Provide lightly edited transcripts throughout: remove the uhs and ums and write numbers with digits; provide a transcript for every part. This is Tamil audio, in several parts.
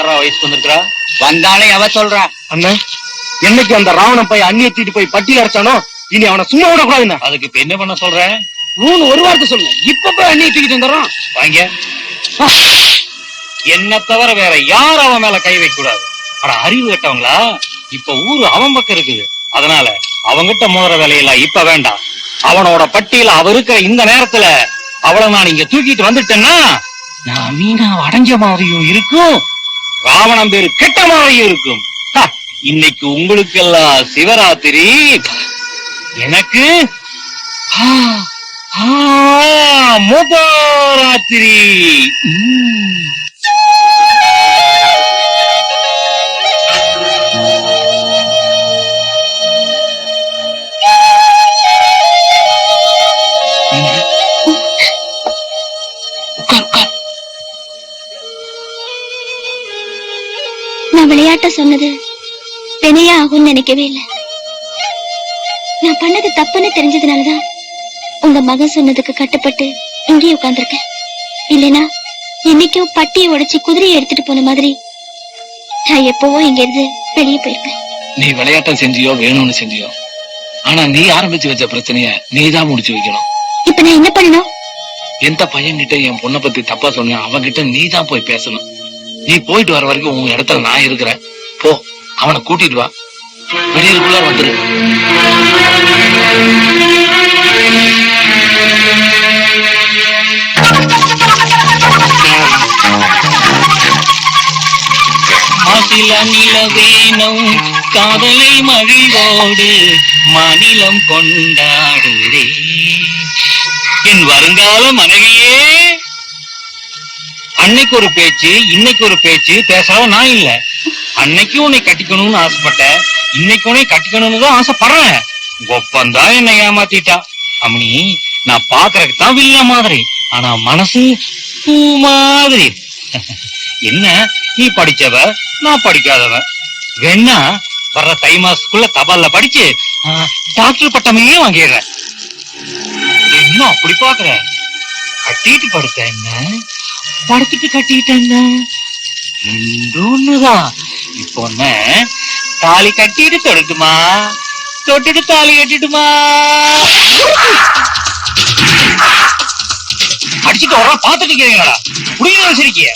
யாரா வயசுக்கு வந்திருக்கா? வந்தாலே அவ சொல்றா. அண்ணன், என்னைக்கு அந்த ராவணன் பையன் அண்ணியை தூக்கிட்டு போய் பட்டியல் அடைச்சானோ இனி அவனை சும்மா விடக்கூடாதுண்ணா. அதுக்கு இப்ப என்ன பண்ண சொல்ற? ஒரு வார்த்தை சொல்லு, இப்ப போய் அண்ணியை தூக்கிட்டு வந்துடுறோம். வாங்க. என்ன தவிர வேற யாரும் அவன் மேல கை வைக்க கூடாது. ஆனா அறிவு கட்டவங்களா? இப்ப ஊரு அவன் பக்கம் இருக்குது. அதனால அவங்கிட்ட மோதுற வேலையெல்லாம் இப்ப வேண்டாம். அவனோட பட்டியல அவ இருக்கிற இந்த நேரத்துல அவளை நான் இங்க தூக்கிட்டு வந்துட்டேன்னா நான் மீனா அடைஞ்ச மாதிரியும் இருக்கும், ராவணன் பேரு கெட்ட மாதிரியும் இருக்கும். இன்னைக்கு உங்களுக்கெல்லாம் சிவராத்திரி, எனக்கு முதராத்திரி. நான் விளையாட்ட சொன்னது வினையா ஆகும்னு நினைக்கவே இல்லை. நான் பண்ணது தப்புன்னு தெரிஞ்சதுனாலதான் உங்க மகன் சொன்னதுக்கு கட்டுப்பட்டு இங்கேயே உட்கார்ந்துருக்கேன். இல்லைன்னா என்னைக்கும் பட்டியை உடைச்சு குதிரையை எடுத்துட்டு போன மாதிரி நான் எப்பவோ இங்க இருந்து வெளியே போயிருப்பேன். நீ விளையாட்டம் செஞ்சியோ வேணும்னு செஞ்சியோ, ஆனா நீ ஆரம்பிச்சு வச்ச பிரச்சனைய நீதான் முடிச்சு வைக்கணும். இப்ப நான் என்ன பண்ணணும்? எந்த பையன்கிட்ட என் பொண்ணை பத்தி தப்பா சொன்ன அவன்கிட்ட நீதான் போய் பேசணும். நீ போயிட்டு வர வரைக்கும் உங்க இடத்துல நான் இருக்கிறேன். போ, அவனை கூட்டிட்டு வா, வெளியிலுக்குள்ள வந்துரு. மாசில நிலவேனும் காதலை மகிழ்வோடு மாநிலம் கொண்டாடுதே என் வருங்கால மனைவியே. அன்னைக்கு ஒரு பேச்சு, இன்னைக்கு ஒரு பேச்சு பேசுறவ நான் இல்ல. அன்னைக்கு உன்னை கட்டிக்கணும்னு ஆசைப்பட்ட, இன்னைக்கு உன்னை கட்டிக்கணும்னு தான் ஆசைப்படுறேன். ஒப்பந்தான் என்னை ஏமாத்திட்டா. அம்மனி, நான் பாக்குறதுக்கு தான் வில்ல மாதிரி, ஆனா மனசு பூ மாதிரி. என்ன, நீ படிச்சவ, நான் படிக்காதவ. வேணா வர்ற தை மாசத்துக்குள்ள தபால்ல படிச்சு டாக்டர் பட்டமே வாங்கிடுறேன். என்ன அப்படி பாக்குற? கட்டிட்டு படுத்த என்ன, படுத்துட்டு கட்டிட்டேன் ஒண்ணுதான். இப்போ தாலி கட்டிட்டு தொடுட்டுமா, தொட்டுட்டு தாலி கட்டிட்டுமா? அடிச்சுட்டு வர பாத்துட்டு இருக்கிறீங்களா? புரியுது சிரிக்கிய?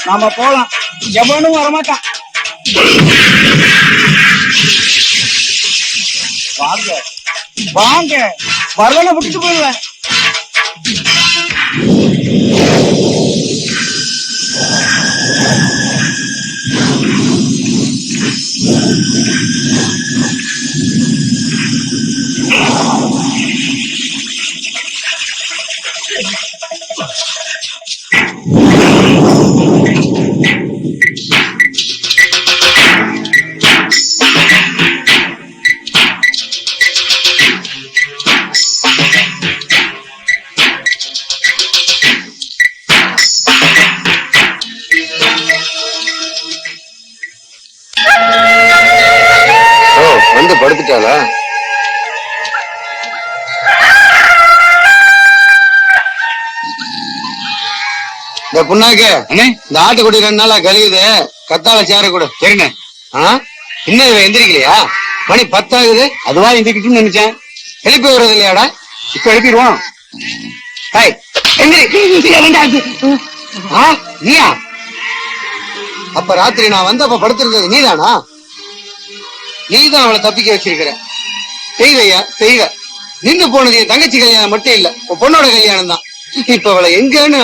நாம போலாம், எவனும் வரமாட்டான். வாங்க வாங்க, வரலன்னு விட்டுட்டு போயிடுவேன். வந்து படுத்துட்டாளா? இந்த புண்ணாக்கு இந்த ஆட்டுக்குடி 2 நாளா கழியுது, கத்தால சேர கூட. சரிண்ணே. இன்னும் இவன் எந்திரிக்கலையா? மணி 10 ஆகுது. அதுவா எந்திரிக்கிட்டு நினைச்சேன். எழுப்பி வர்றது இல்லையாடா? இப்ப எழுப்பிடுவோம். நீயா? அப்ப ராத்திரி நான் வந்தப்ப படுத்திருந்தது நீதானா? நீதான் அவளை தப்பிக்க வச்சிருக்கிற. செய்வையா செய்வ. நின்று போனது என் தங்கச்சி கல்யாணம் மட்டும் இல்ல, உன் பொண்ணோட கல்யாணம் தான். இப்ப அவளை எங்கன்னு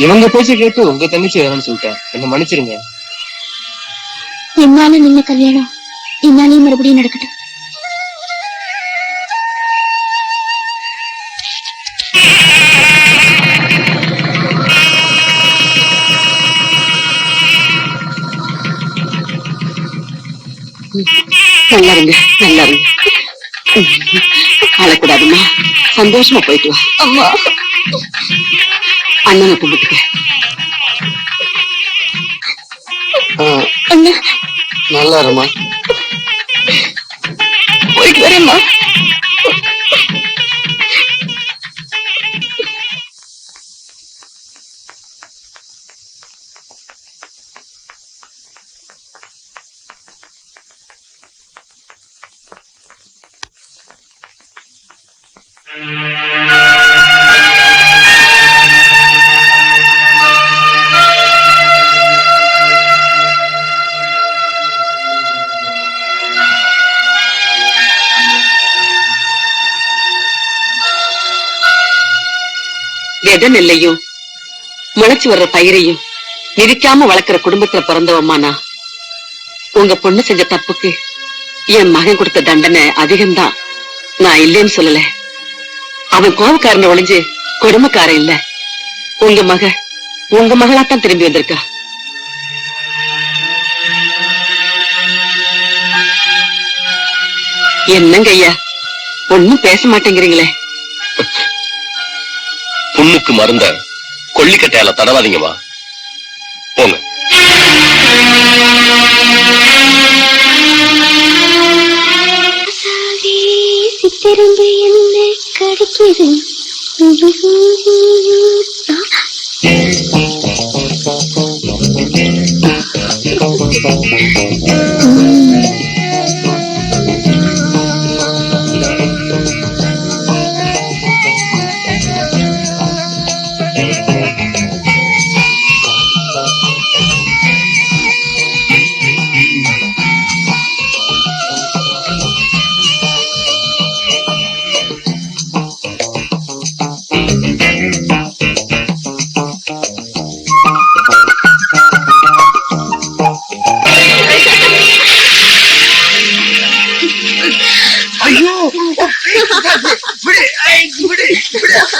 இவங்க பேச்ச கேட்டு உங்க தங்கச்சி வேணும்னு சொல்லிட்டேன். என்ன மன்னிச்சிருங்க. என்னால நின்ன கல்யாணம் என்னாலையும் மறுபடியும் நடக்கட்டும். நல்லா இருங்க, நல்லா இருங்க. அழக்கூடாதுமா, சந்தோஷமா போயிட்டு வா. அம்மா, அண்ணனை கும்பிட்டுக்க. நல்லா இருமா. போயிட்டு வரேம்மா. வித நெல்லையும் முளைச்சு வர்ற பயிரையும் மிதிக்காம வளர்க்கிற குடும்பத்துல பிறந்தவம்மானா, உங்க பொண்ணு செஞ்ச தப்புக்கு என் மகன் கொடுத்த தண்டனை அதிகம்தான். நான் இல்லைன்னு சொல்லல. அவன் கோபக்காரனை ஒளிஞ்சு கொடுமைக்காரன் இல்ல. உங்க மகளாத்தான் திரும்பி வந்திருக்கா. என்னங்க ஐயா, ஒன்னும் பேச மாட்டேங்கிறீங்களே. புண்ணுக்கு மருந்த கொல்லிக்கட்டையால தடவாதீங்கம்மா. போங்க. சித்திரம்பு என்ன கடிக்குது.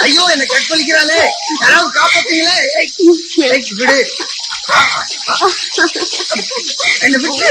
ஐயோ, என்ன கற்பழிக்கிறாளே, யாராவது காப்பாத்தீங்களே. விடு, என்ன விட்டு.